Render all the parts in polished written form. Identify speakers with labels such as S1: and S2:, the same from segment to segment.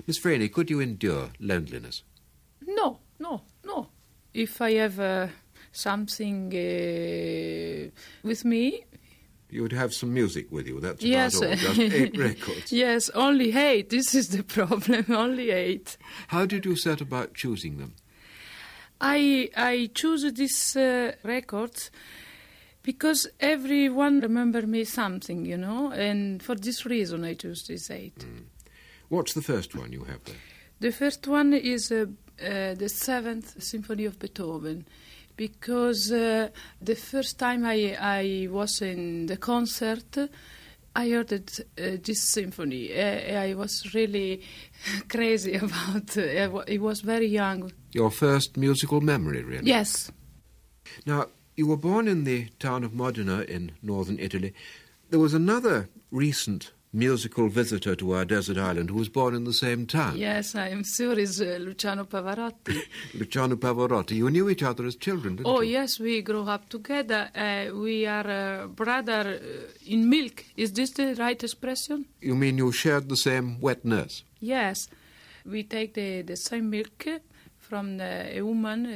S1: Miss Freni, could you endure loneliness?
S2: No. If I have something with me...
S1: You would have some music with you, that's
S2: yes.
S1: about all, just 8 records.
S2: Yes, only 8, this is the problem, only 8.
S1: How did you set about choosing them?
S2: I choose these records because everyone remember me something, you know, and for this reason I choose these 8.
S1: Mm. What's the first one you have there?
S2: The first one is the 7th Symphony of Beethoven, because the first time I was in the concert, I heard this symphony. I was really crazy about it. I was very young.
S1: Your first musical memory, really?
S2: Yes.
S1: Now, you were born in the town of Modena in northern Italy. There was another recent musical visitor to our desert island who was born in the same town.
S2: Yes, I am sure it's Luciano Pavarotti.
S1: Luciano Pavarotti. You knew each other as children, didn't you?
S2: Oh, yes, we grew up together. We are brother in milk. Is this the right expression?
S1: You mean you shared the same wet nurse?
S2: Yes. We take the same milk from a woman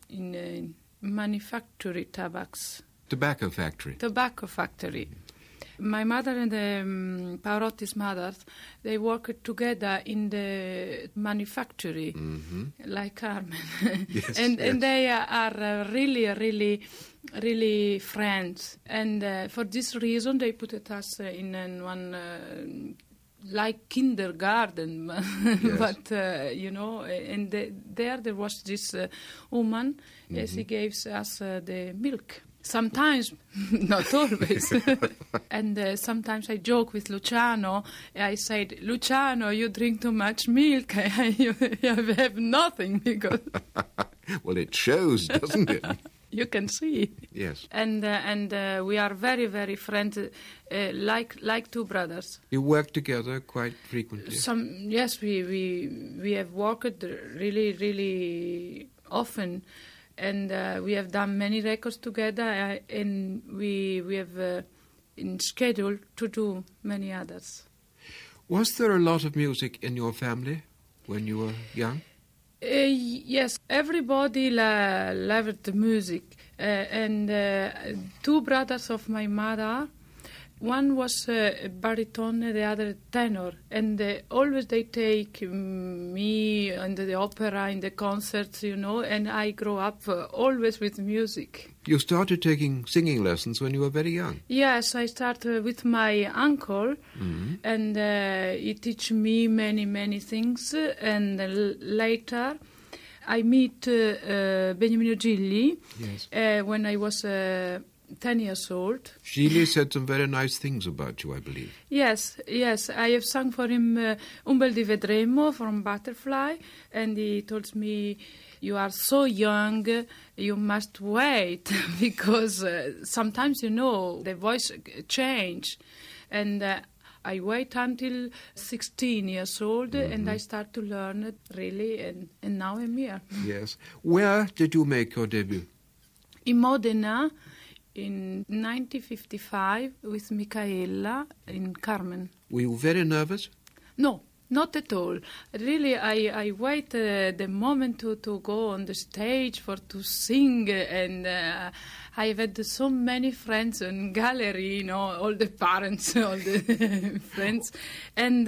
S2: in manufacturing tobacco.
S1: Tobacco factory.
S2: Tobacco factory. My mother and Pavarotti's mother, they worked together in the manufacturing, like Carmen.
S1: Yes,
S2: and
S1: yes.
S2: they are really friends. And for this reason, they put us in one... like kindergarten,
S1: Yes.
S2: but, you know, and there was this woman, she gave us the milk. Sometimes, not always. And sometimes I joke with Luciano. I said, Luciano, you drink too much milk. you have nothing because...
S1: Well, it shows, doesn't it?
S2: You can see.
S1: Yes.
S2: And we are very, very friends, like two brothers.
S1: You work together quite frequently?
S2: Yes, we have worked really, really often. And we have done many records together, and we have in schedule to do many others.
S1: Was there a lot of music in your family when you were young?
S2: Yes, everybody loved the music. And 2 brothers of my mother, one was a baritone, the other tenor, and always they take me into the opera, in the concerts, you know, and I grew up always with music.
S1: You started taking singing lessons when you were very young?
S2: Yes, I started with my uncle, and he taught me many things, and later I met Beniamino Gilli when I was 10 years old.
S1: Gilli said some very nice things about you, I believe.
S2: Yes, I have sung for him Un bel di vedremo from Butterfly, and he told me, you are so young, you must wait, because sometimes, you know, the voice change. And I wait until 16 years old, and I start to learn it really, and now I'm here. Yes.
S1: Where did you make your debut?
S2: In Modena, in 1955, with Micaela in Carmen.
S1: Were you very nervous?
S2: No, not at all. Really, I wait the moment to go on the stage to sing, and I've had so many friends in gallery, you know, all the parents, all the friends, and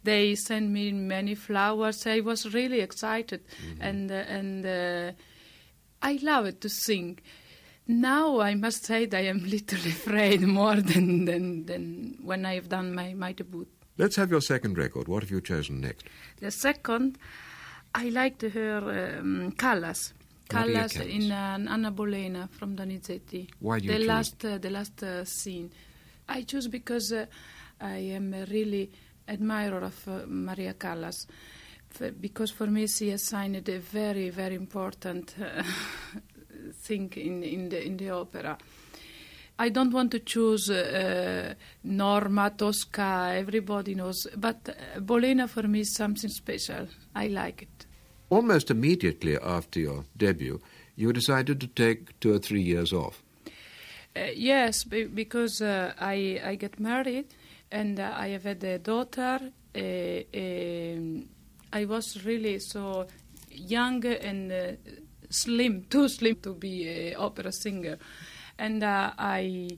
S2: they sent me many flowers. I was really excited, and I love it to sing. Now I must say that I am little afraid more than when I have done my debut.
S1: Let's have your second record. What have you chosen next?
S2: The second, I liked her Callas. Callas in Anna Bolena from Donizetti.
S1: Why do you choose?
S2: The last scene. I choose because I am a really admirer of Maria Callas. Because for me she has signed a very, very important thing in the opera. I don't want to choose Norma, Tosca, everybody knows, but Bolena for me is something special. I like it.
S1: Almost immediately after your debut, you decided to take 2 or 3 years off.
S2: Yes, because I get married, and I have had a daughter, a I was really so young and slim, too slim to be an opera singer. And I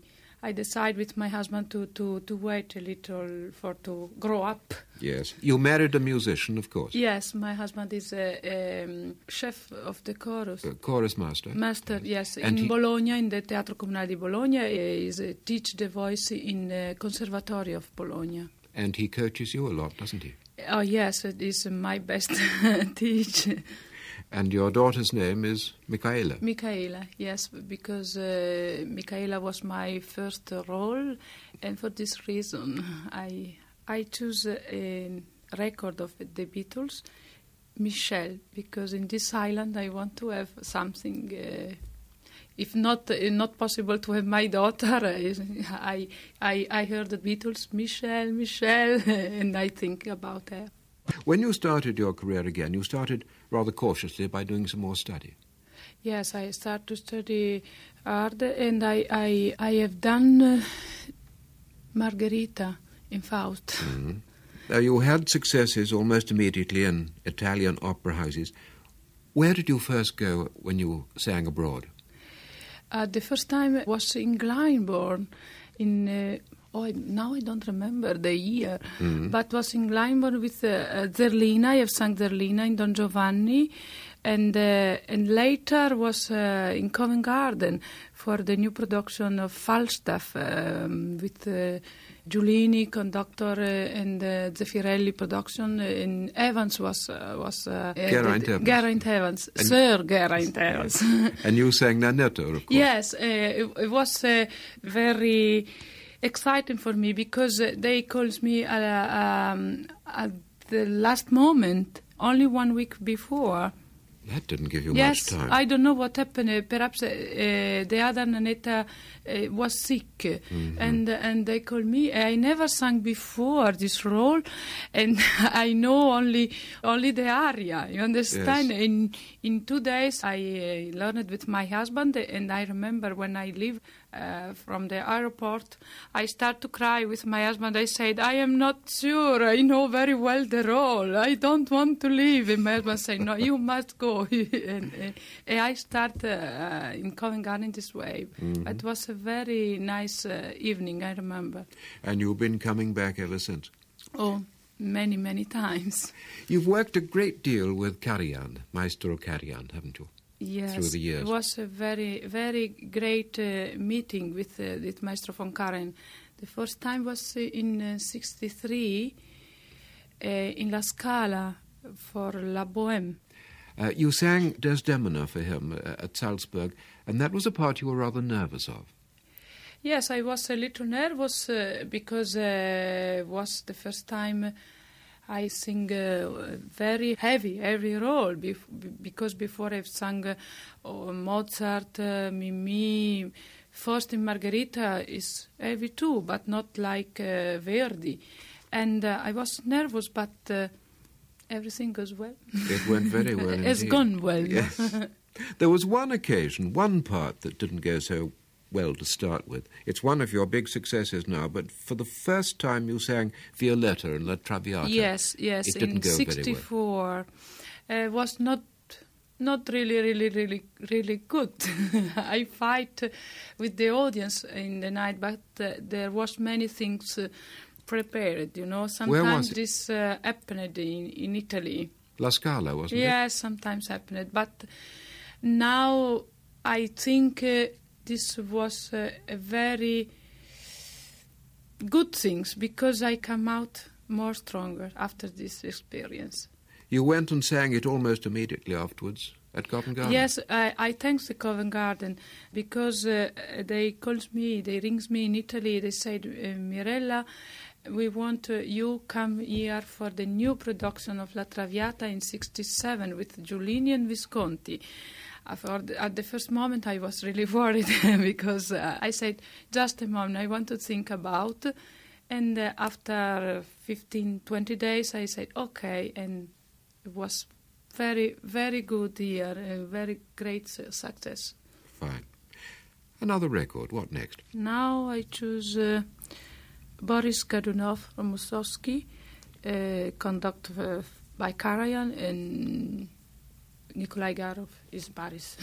S2: decided with my husband to wait a little to grow up.
S1: Yes. You married a musician, of course.
S2: Yes, my husband is a chef of the chorus.
S1: Chorus master.
S2: Master, yes.
S1: And
S2: in Bologna, in the Teatro Comunale di Bologna, he teach the voice in Conservatorio of Bologna.
S1: And he coaches you a lot, doesn't he?
S2: Oh, yes, it is my best teach.
S1: And your daughter's name is Michaela.
S2: Michaela, yes, because Michaela was my first role, and for this reason I choose a record of the Beatles, Michelle, because in this island I want to have something. If not possible to have my daughter, I heard the Beatles, Michelle, and I think about her.
S1: When you started your career again, you started rather cautiously by doing some more study.
S2: Yes, I started to study art, and I have done Margherita in Faust.
S1: Mm-hmm. You had successes almost immediately in Italian opera houses. Where did you first go when you sang abroad?
S2: The first time was in Glyndebourne, in... now I don't remember the year, but was in Glyndebourne with Zerlina. I have sung Zerlina in Don Giovanni, and later was in Covent Garden for the new production of Falstaff with Giulini, conductor, and Zeffirelli production. And Evans was Geraint Evans, Sir Geraint Evans.
S1: And you sang Nanetto, of course.
S2: Yes, it was very exciting for me because they called me at the last moment, only 1 week before.
S1: That didn't give you
S2: much
S1: time.
S2: Yes, I don't know what happened. Perhaps the other Nanetta was sick, and they called me. I never sang before this role, and I know only the aria. You understand?
S1: Yes.
S2: In 2 days, I learned with my husband, and I remember when I leave from the airport, I start to cry with my husband. I said, I am not sure. I know very well the role. I don't want to leave. And my husband said, no, you must go. and I start in Covent Garden this way. It was a very nice evening, I remember.
S1: And you've been coming back ever since?
S2: Oh, many, many times.
S1: You've worked a great deal with Karajan, Maestro Karajan, haven't you?
S2: Yes,
S1: through the years.
S2: It was a very, very great meeting with Maestro von Karajan. The first time was in 63 in La Scala for La Bohème.
S1: You sang Desdemona for him at Salzburg, and that was a part you were rather nervous of.
S2: Yes, I was a little nervous because it was the first time I sing very heavy role because before I've sung Mozart, Mimi. First in Margherita is heavy too, but not like Verdi. And I was nervous, but everything goes well.
S1: It went very well indeed.
S2: It's gone well.
S1: Yes. There was one occasion, one part that didn't go so well to start with. It's one of your big successes now, but for the first time you sang Violetta in La Traviata.
S2: Yes,
S1: it didn't
S2: in
S1: go
S2: 64. It was not really good. I fight with the audience in the night, but there was many things prepared, you know. Sometimes this happened in Italy.
S1: La Scala, wasn't it?
S2: Yes, sometimes happened. But now I think this was a very good thing because I come out more stronger after this experience.
S1: You went and sang it almost immediately afterwards at Covent Garden?
S2: Yes, I thanks the Covent Garden because they called me, they rings me in Italy, they said, Mirella, we want you come here for the new production of La Traviata in 67 with Giulini and Visconti. At the first moment I was really worried because I said, just a moment, I want to think about. And after 15-20 days I said, okay, and it was very, very good year, a very great success.
S1: Fine. Another record, what next?
S2: Now I choose Boris Godunov from Mussorgsky, conduct by Karajan, and Nikolai Garov is Paris.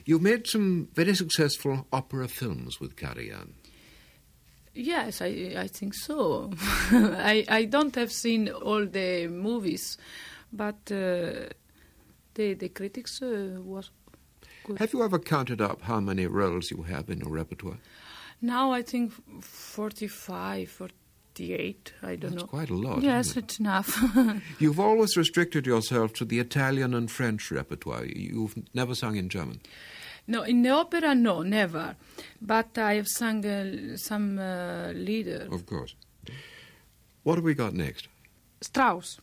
S1: You made some very successful opera films with Karajan.
S2: Yes, I think so. I don't have seen all the movies, but the critics was good.
S1: Have you ever counted up how many roles you have in your repertoire?
S2: Now I think 45, 48, I don't know.
S1: That's quite a lot.
S2: Yes,
S1: Isn't it?
S2: it's enough.
S1: You've always restricted yourself to the Italian and French repertoire. You've never sung in German.
S2: No, in the opera, no, never. But I have sung some lieder.
S1: Of course. What have we got next?
S2: Strauss.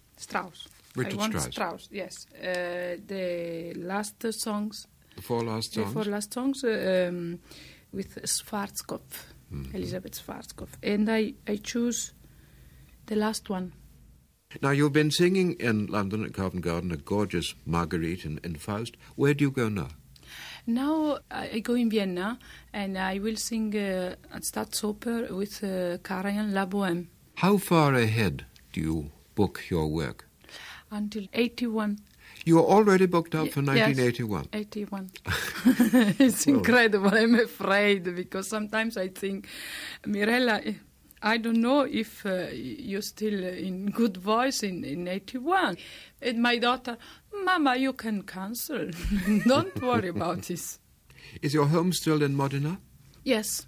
S1: Richard
S2: I want
S1: Strauss.
S2: Strauss, yes. The last songs.
S1: The four last songs?
S2: The four last songs with Schwarzkopf, Elisabeth Schwarzkopf. And I choose the last one.
S1: Now, you've been singing in London at Covent Garden, a gorgeous Margaret in Faust. Where do you go now?
S2: Now I go in Vienna and I will sing at Staatsoper with Karajan La Bohème.
S1: How far ahead do you book your work?
S2: Until 81.
S1: You are already booked up for 1981?
S2: Yes, 81. It's incredible. I'm afraid because sometimes I think, Mirella, I don't know if you're still in good voice in 81. And my daughter, Mama, you can cancel. Don't worry about this.
S1: Is your home still in Modena?
S2: Yes.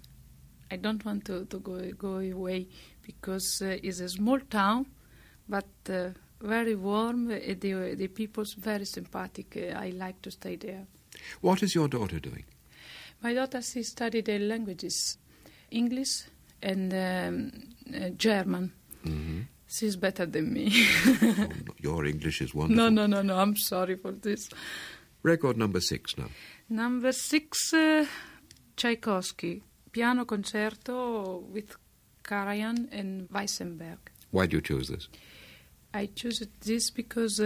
S2: I don't want to go away because it's a small town, but very warm. The people's very sympathetic. I like to stay there.
S1: What is your daughter doing?
S2: My daughter, she studied the languages, English and German.
S1: Mm-hmm.
S2: She's better than me.
S1: Oh, your English is wonderful.
S2: No, I'm sorry for this.
S1: Record number 6 now.
S2: Number 6, Tchaikovsky, piano concerto with Karajan and Weissenberg.
S1: Why do you choose this?
S2: I choose this because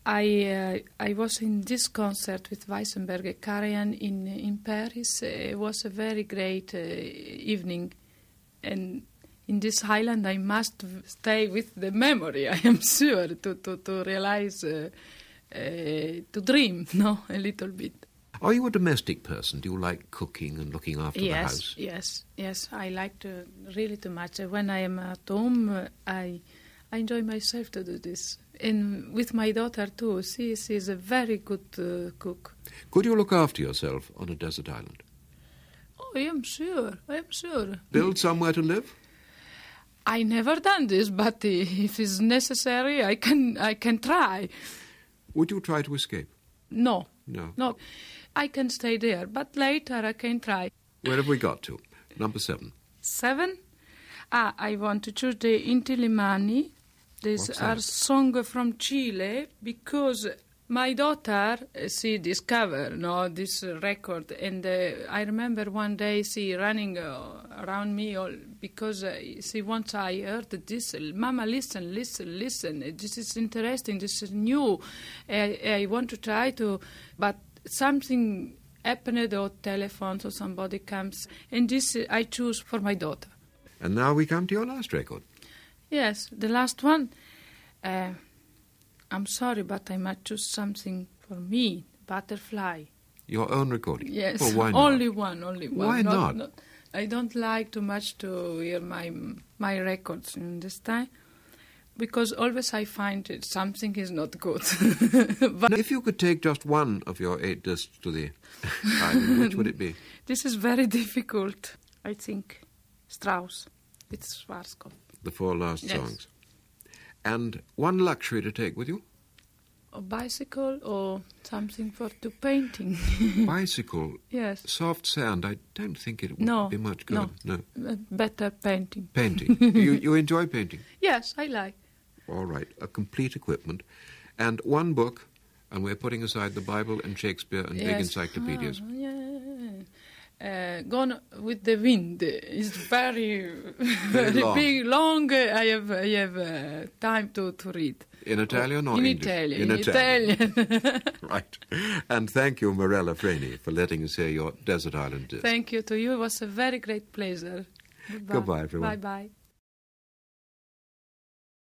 S2: I was in this concert with Weissenberg and Karajan in Paris. It was a very great evening, and in this island I must stay with the memory, I am sure, to realize, to dream, a little bit.
S1: Are you a domestic person? Do you like cooking and looking after the house?
S2: Yes, I like to really too much. When I am at home, I enjoy myself to do this. And with my daughter too, she is a very good cook.
S1: Could you look after yourself on a desert island?
S2: Oh, I am sure.
S1: Build somewhere to live?
S2: I never done this, but if it's necessary, I can try.
S1: Would you try to escape?
S2: No.
S1: No.
S2: I can stay there, but later I can try.
S1: Where have we got to? Number 7.
S2: 7? I want to choose the Inti Limani. These are songs from Chile because my daughter, she discovered this record, and I remember one day she running around me because she once I heard this. Mama, listen. This is interesting. This is new. I want to try to, but something happened or telephone or somebody comes, and this I choose for my daughter.
S1: And now we come to your last record.
S2: Yes, the last one. I'm sorry, but I might choose something for me, Butterfly.
S1: Your own recording?
S2: Yes,
S1: well, why not?
S2: only one.
S1: Why not?
S2: I don't like too much to hear my records in this time, because always I find something is not good. But
S1: if you could take just one of your 8 discs to the island, which would it be?
S2: This is very difficult, I think. Strauss with Schwarzkopf.
S1: The 4 last
S2: Yes.
S1: songs. And one luxury to take with you?
S2: A bicycle or something to painting.
S1: Bicycle?
S2: Yes.
S1: Soft sand? I don't think it would be much good. No.
S2: Better painting.
S1: Painting. You enjoy painting?
S2: Yes, I like.
S1: All right. A complete equipment. And one book, and we're putting aside the Bible and Shakespeare and big encyclopedias.
S2: Gone with the Wind is very
S1: long.
S2: big, long. I have time to read.
S1: In Italian or
S2: in
S1: English?
S2: Italian. In Italian.
S1: Right. And thank you, Mirella Freni, for letting us hear your desert island disc.
S2: Thank you to you. It was a very great pleasure.
S1: Goodbye, everyone.
S2: Bye-bye.